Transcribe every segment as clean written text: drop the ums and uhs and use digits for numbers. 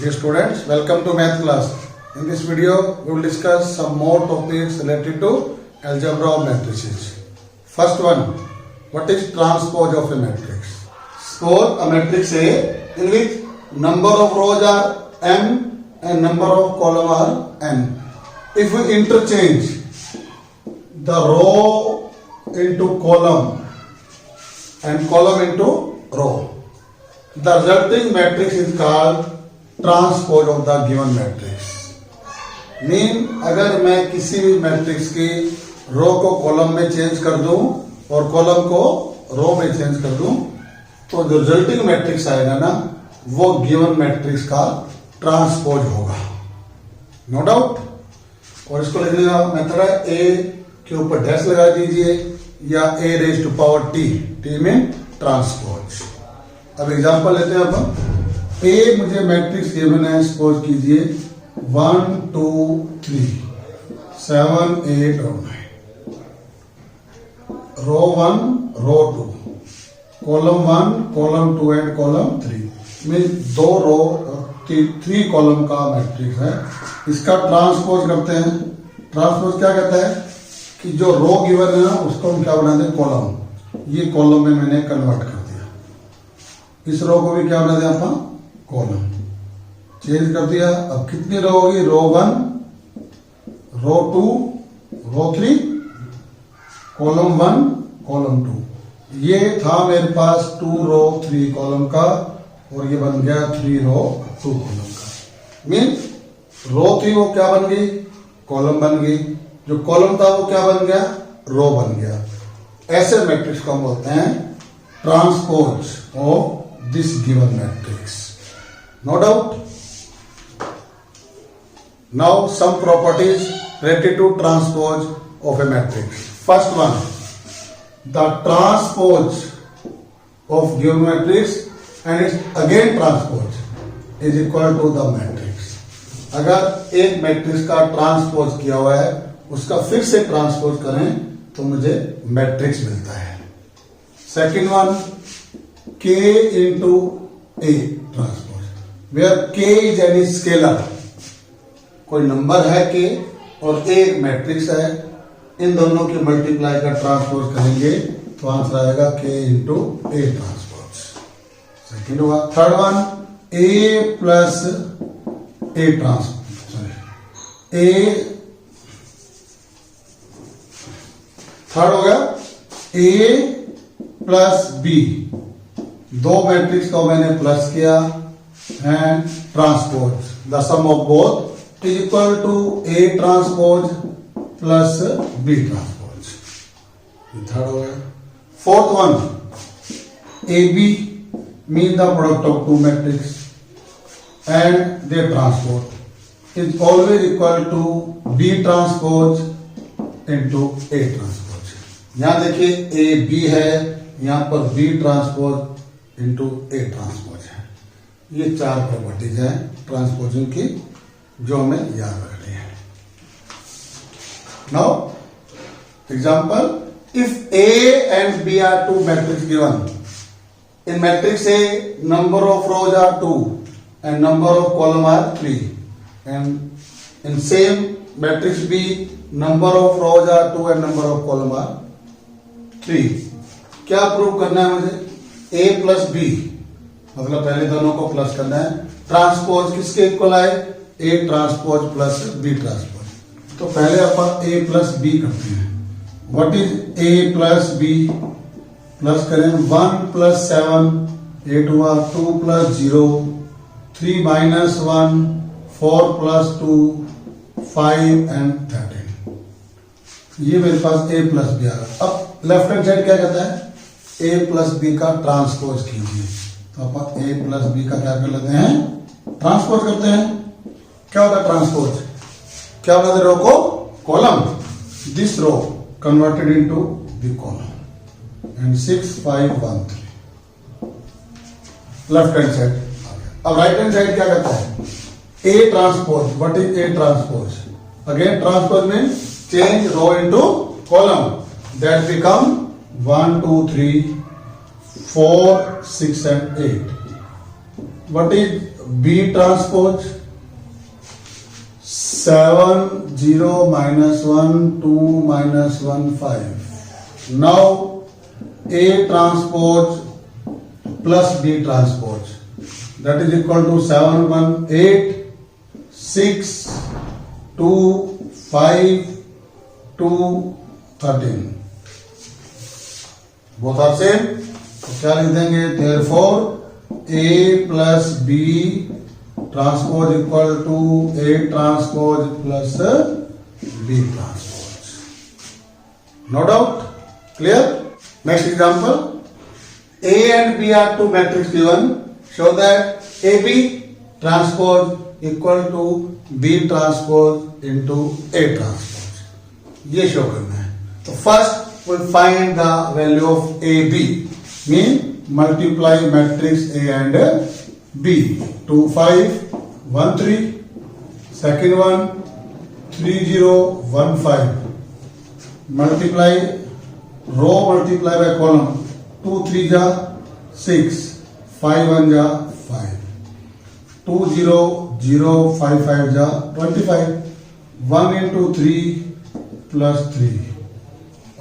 Dear students, welcome to math class. In this video, we will discuss some more topics related to algebra of matrices. First one, what is transpose of a matrix? Suppose a matrix A in which number of rows are m and number of columns are n. If we interchange the row into column and column into row, the resulting matrix is called transpose of the given matrix. Mean अगर मैं किसी भी matrix की रो को column में change कर दूं और कॉलम को रो में चेंज कर दूं तो जो रिजल्टिंग मैट्रिक्स आएगा ना वो गिवन मैट्रिक्स का ट्रांसपोज होगा. No doubt. और इसको लिखने का मेथड है ए के ऊपर डैश लगा दीजिए या A raise to power T. T mean transpose. अब एग्जांपल लेते हैं अपन. ए मुझे मैट्रिक्स गिवन है. सपोज कीजिए 1 2 3 7 8 और 9. रो 1 रो 2 कॉलम 1 कॉलम 2 एंड कॉलम 3 में दो रो 3 कॉलम का मैट्रिक्स है. इसका ट्रांसपोज करते हैं. ट्रांसपोज क्या कहता है कि जो रो गिवन है ना उसको हम क्या बना दें कॉलम. ये कॉलम में मैंने कन्वर्ट कर दिया. इस रो को भी क्या बना दें अपन कॉलम. चेंज कर दिया. अब कितनी रो होगी. रो 1 रो 2 रो 3 कॉलम 1 कॉलम 2. ये था मेरे पास 2 रो 3 कॉलम का और ये बन गया 3 रो 2 कॉलम का. मीन रो थी वो क्या बन गई कॉलम बन गई. जो कॉलम था वो क्या बन गया रो बन गया. ऐसे मैट्रिक्स को हम बोलते हैं transpose of this given matrix. No doubt. Now some properties related to transpose of a matrix. First one, the transpose of given matrix and its again transpose is equal to the matrix. अगर एक matrix का transpose किया हुआ है उसका फिर से transpose करें तो मुझे मैट्रिक्स मिलता है. Second one, k into a transpose where k is any scalar. कोई नंबर है k और एक मैट्रिक्स है. इन दोनों के मल्टीप्लाई का ट्रांसपोज करेंगे तो आंसर आएगा k into A transpose. Second हुआ. Third one, a plus A transpose. A third हो गया a प्लस b. दो मैट्रिक्स को मैंने प्लस किया and transpose. The sum of both is equal to A transpose plus B transpose. Third हो गया. Fourth one, AB means the product of two matrices and their transpose is always equal to B transpose into A transpose. यहाँ देखिए AB है, यहाँ पर B transpose into A transpose. ये चार properties हैं ट्रांसपोजिंग की जो हमें याद रखनी है. Now example, if A and B are two matrix given. In matrix A number of rows are 2 and number of column are 3 and in same matrix B number of rows are 2 and number of column are 3. क्या prove करना है मुझे. ए plus B मतलब पहले दोनों को plus करना है. ट्रांसपोज किसके इक्वल आए A transpose plus B transpose. तो पहले अपन ए प्लस बी करते हैं. What is A plus B. Plus करें 1 प्लस 7 8 हुआ. 2 प्लस 0 3 माइनस 1 4 प्लस 2 5 एंड 13. ये मेरे पास ए प्लस बी आ रहा. अब लेफ्ट हैंड साइड क्या कहता है ए प्लस बी का ट्रांसपोज कीजिए. तो अपन ए प्लस बी का क्या कर लेते हैं ट्रांसपोज करते हैं. क्या होता है ट्रांसपोज. क्या बना दे रो को column. This row converted into the column and 6 5 1 3 left hand side. अब राइट हैंड साइड क्या कहता है A transpose. What is A transpose. Again transpose mean change row into column. That become 1 2 3 4 6 and 8. What is B transpose 7 0 minus 1 2 minus 1 5. Now A transpose plus B transpose, that is equal to 7 1 8 6 2 5 2 13. Both are same, तो क्या लिख देंगे? therefore A plus B transpose equal to A transpose plus B transpose. No doubt? Clear? Next example. A and B are two matrices given. Show that AB transpose equal to B transpose into A transpose. ये show करना है. तो first we find the value of AB. Mean multiply matrix A and B. 2 5 1 3. Second one 3 0 1 5. Multiply row, multiply by column. 2 3 ja 6. 5 1 ja 5. 2 0 0 5 5 ja 25. 1 into 3 plus 3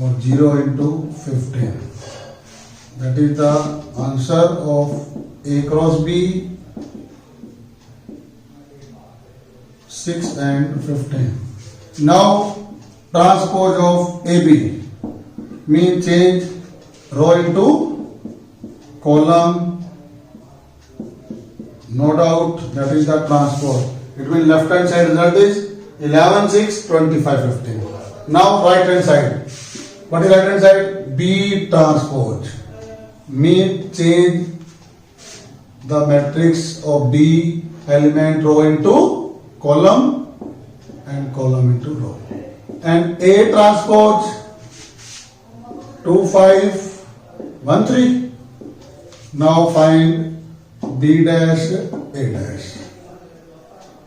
or 0 into 15. That is the answer of A cross B, 6 and 15. Now transpose of AB means change row into column. No doubt that is the transpose. It means left hand side result is 11 6 25 15. Now right hand side. What is right hand side? B transpose means change the matrix of B element row into column and column into row. And A transpose 2 5 1 3. Now find B dash A dash.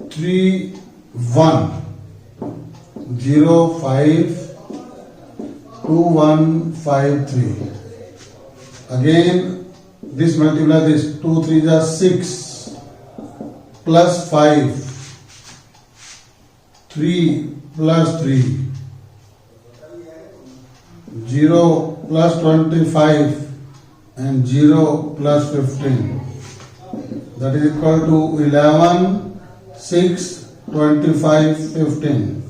3 1 0 5 2 1 5 3. Again this multiply this. 2 3 is 6 plus 5 3 plus 3 0 plus 25 and 0 plus 15, that is equal to 11 6 25 15.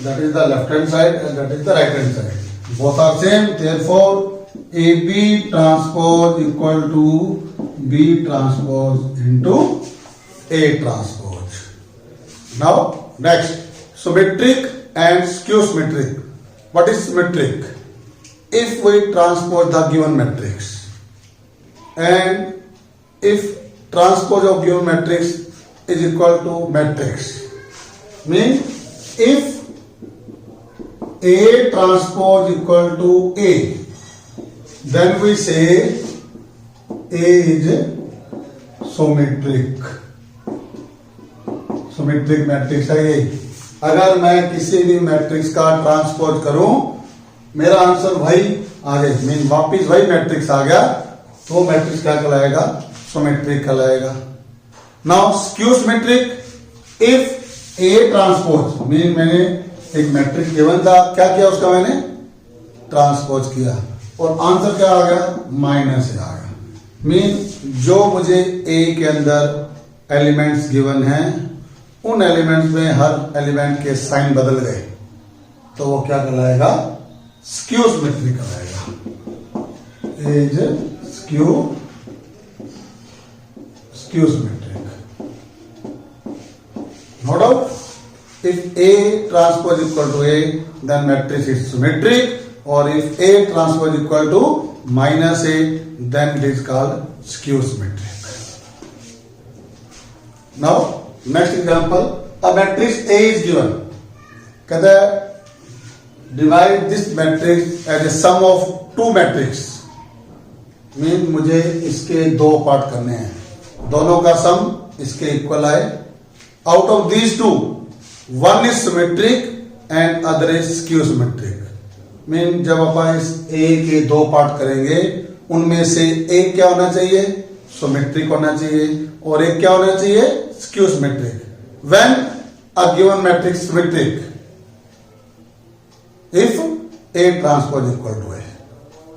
That is the left hand side and that is the right hand side. Both are same, therefore AB transpose equal to B transpose into A transpose. Now next, symmetric and skew symmetric. What is symmetric? If we transpose the given matrix and if transpose of given matrix is equal to matrix, means if A transpose equal to A, then we say A is symmetric. Symmetric matrix है ये. अगर मैं किसी भी matrix का transpose करूं, मेरा answer वही आ जाए, मीन वापिस वही मैट्रिक्स आ गया, तो मैट्रिक्स क्या कहलाएगा? सिमेट्रिक कहलाएगा. Now skew symmetric, if A transpose mean मैंने एक मैट्रिक्स गिवन था, क्या किया उसका मैंने? ट्रांसपोज किया और आंसर क्या आ गया? माइनस आ गया. मीन जो मुझे ए के अंदर एलिमेंट्स गिवन हैं, उन एलिमेंट्स में हर एलिमेंट के साइन बदल गए, तो वो क्या कहलाएगा? स्क्यू सिमेट्रिक कहलाएगा. Is skew symmetric. No doubt. If A transpose equal to A, then matrix is symmetric, or if A transpose equal to minus A, then it is called skew symmetric. Now, next example, a matrix A is given. कहता है divide this matrix as a sum of two matrices. Mean मुझे इसके दो part करने हैं, दोनों का सम इसके इक्वल आए. Out of these two, one is symmetric and other is skew symmetric. Mean जब अपन इस A के दो पार्ट करेंगे, उनमें से एक क्या होना चाहिए? सिमेट्रिक होना चाहिए और एक क्या होना चाहिए, skew symmetric. When a given matrix symmetric if A transpose equal to A,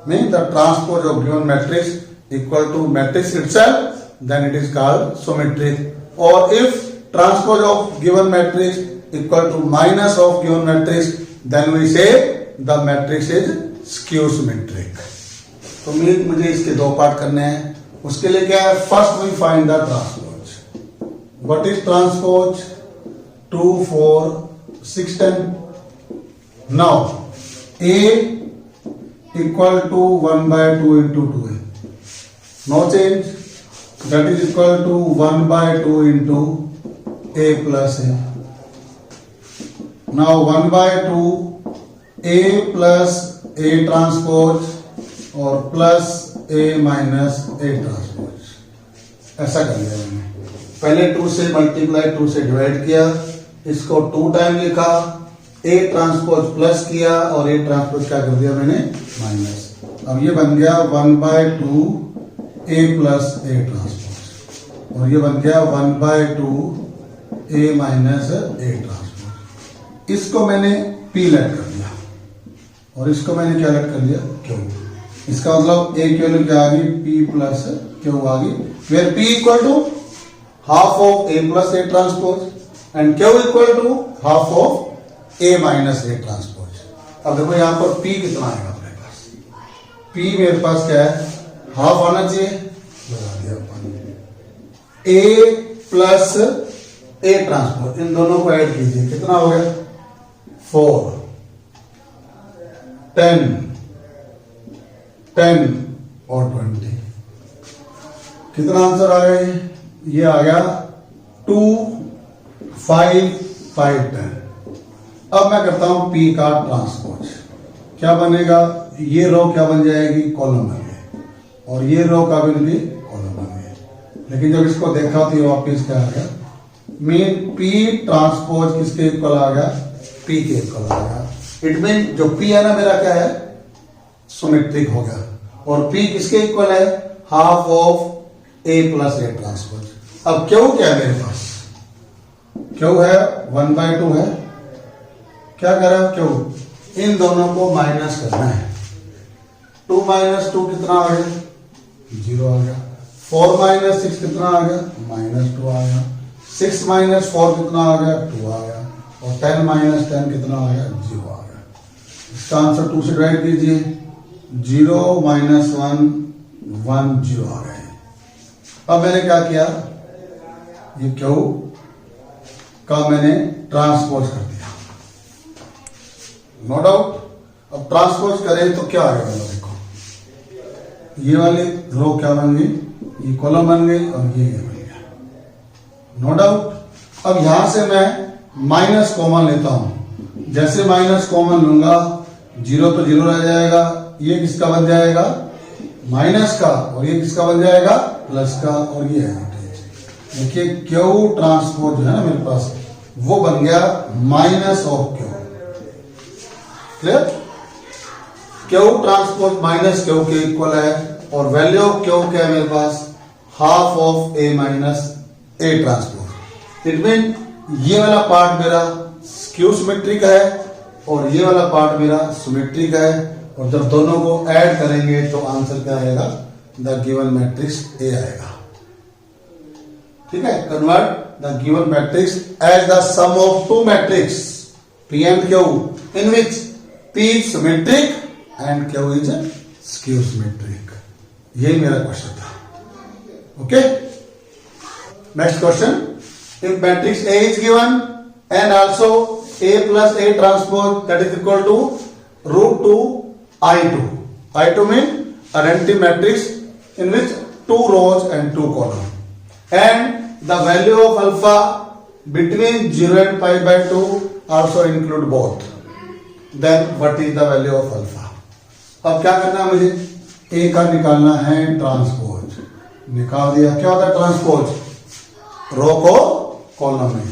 means the transpose of given matrix equal to matrix itself, then it is called symmetric. Or if transpose of given matrix equal to minus of given matrix, then we say the matrix is skew symmetric. तो मुझे इसके दो part करने हैं। उसके लिए क्या है, first we find the transpose. What is transpose? 2 4 6 10। Now A equal to 1 by 2 into 2A. No change. That is equal to 1 by 2 into A plus A. Now 1 by 2 A plus A transpose और plus A minus A transpose, ऐसा कर लिया मैंने। पहले 2 से multiply 2 से divide किया, इसको 2 टाइम लिखा, A ट्रांसपोज प्लस किया और A ट्रांसपोज क्या कर दिया मैंने, माइनस। अब ये बन गया 1 by 2 A plus A transpose और ये बन गया 1 by 2 A minus A transpose. इसको मैंने P लेट कर दिया और इसको मैंने क्या लेट कर दिया, Q। इसका मतलब A की वैल्यू क्या आ गई, P प्लस Q आ गई, where P equal to half of A plus A transpose and Q equal to half of A minus A transpose. अब देखो यहां पर P कितना आएगा अपने पास, P मेरे पास क्या है, हाफ आना चाहिए, लगा दिया अपन। A प्लस A ट्रांसपोज, इन दोनों को ऐड कीजिए, कितना हो गया, 4 10 10 और 20। कितना आंसर आ गया, ये आ गया 2 5 5 10। अब मैं करता हूं P का ट्रांसपोज, क्या बनेगा, ये रो क्या बन जाएगी, कॉलम बन गई, और ये रो का भी कॉलम बन गई। लेकिन जब इसको देखा तो ये वापिस क्या आ गया, मीन P ट्रांसपोज किसके इक्वल आ गया, P के इक्वल आ गया। इट मीन जो P है ना मेरा क्या है, सिमेट्रिक हो गया, और P किसके इक्वल है, half of A plus A transpose. अब Q क्या है मेरे पास, Q है 1 by 2 है, क्या करा, Q इन दोनों को माइनस करना है। 2 माइनस 2 कितना आ गया, 0 आ गया। 4 माइनस 6 कितना आ गया, -2 आ गया। 6 माइनस 4 कितना आ गया, 2 आ गया। और 10 माइनस 10 कितना आ गया, 0 आ गया। इसका आंसर 2 से डिवाइड कीजिए, 0 माइनस 1 1 0 आ गया। अब मैंने क्या किया, ये Q का मैंने ट्रांसपोज कर दिया, नो डाउट। अब ट्रांसपोज करें तो क्या आएगा, देखो ये वाली रो क्या बन गई, ये कॉलम बन गई और ये बन गया, नो डाउट। अब यहां से मैं माइनस कॉमन लेता हूं, जैसे माइनस कॉमन लूंगा 0 तो 0 रह जाएगा, ये किसका बन जाएगा, माइनस का, और ये किसका बन जाएगा, प्लस का, और ये है देखिए Q ट्रांसपोज जो है ना मेरे पास, वो बन गया minus of Q। Clear, Q transpose minus Q के इक्वल है, और वैल्यू ऑफ Q क्या है मेरे पास, half of A minus A transpose. It mean ये वाला पार्ट मेरा स्क्यू सिमेट्रिक है और ये वाला पार्ट मेरा सिमेट्रिक है, और जब दोनों को ऐड करेंगे तो आंसर क्या आएगा, द गिवन मैट्रिक्स A आएगा। ठीक है, convert the given matrix as the sum of two matrix P and Q in which P is symmetric and Q is skew symmetric। यही मेरा क्वेश्चन था। Okay, next question, if matrix A is given and also A plus A transpose that is equal to √2 I2. I2 mean identity matrix in which 2 rows and 2 columns, and the value of alpha between 0 and pi by 2 also include both, then what is the value of alpha? अब क्या करना है मुझे, A का निकालना है transpose, निकाल दिया। क्या होता है ट्रांसपोज, रो को कॉलम में,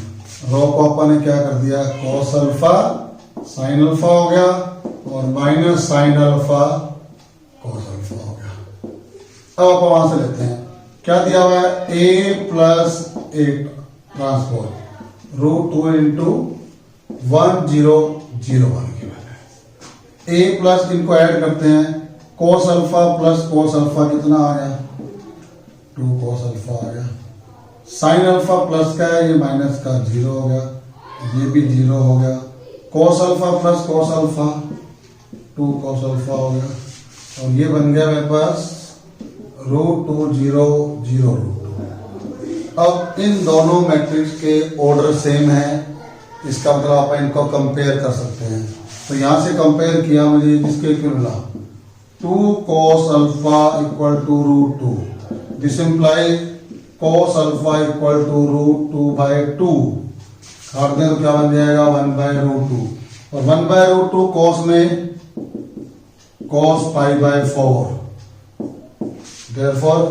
रो को अपन ने क्या कर दिया, cos अल्फा sin अल्फा हो गया, और minus sin alpha cos alpha हो गया। अब आप वहां से लेते हैं क्या दिया हुआ है, A plus A transpose root 2 into 1001 की वैल्यू। ए प्लस इनको ऐड करते हैं, cos alpha plus cos alpha कितना आ गया, 2 कोस अल्फा आ गया। साइन अल्फा प्लस का है, ये माइनस का 0 हो गया, ये भी 0 हो गया। कोस alpha plus cos alpha 2 cos alpha हो गया, और ये बन गया मेरे पास रूट 2 0 0 रूट 2। अब इन दोनों मैट्रिक्स के ऑर्डर सेम है, इसका मतलब आप इनको कंपेयर कर सकते हैं। तो यहां से कंपेयर किया, मुझे जिसके क्यों मिला 2 cos alpha equal to root 2, this imply cos alpha equal to root 2 by 2। काट दें तो क्या बन जाएगा 1 बाई रूट 2, और 1 बाई रूट 2 cos में cos pi by 4. Therefore,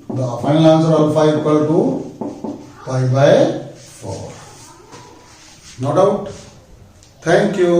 the final answer alpha equal to pi by 4. No doubt. Thank you.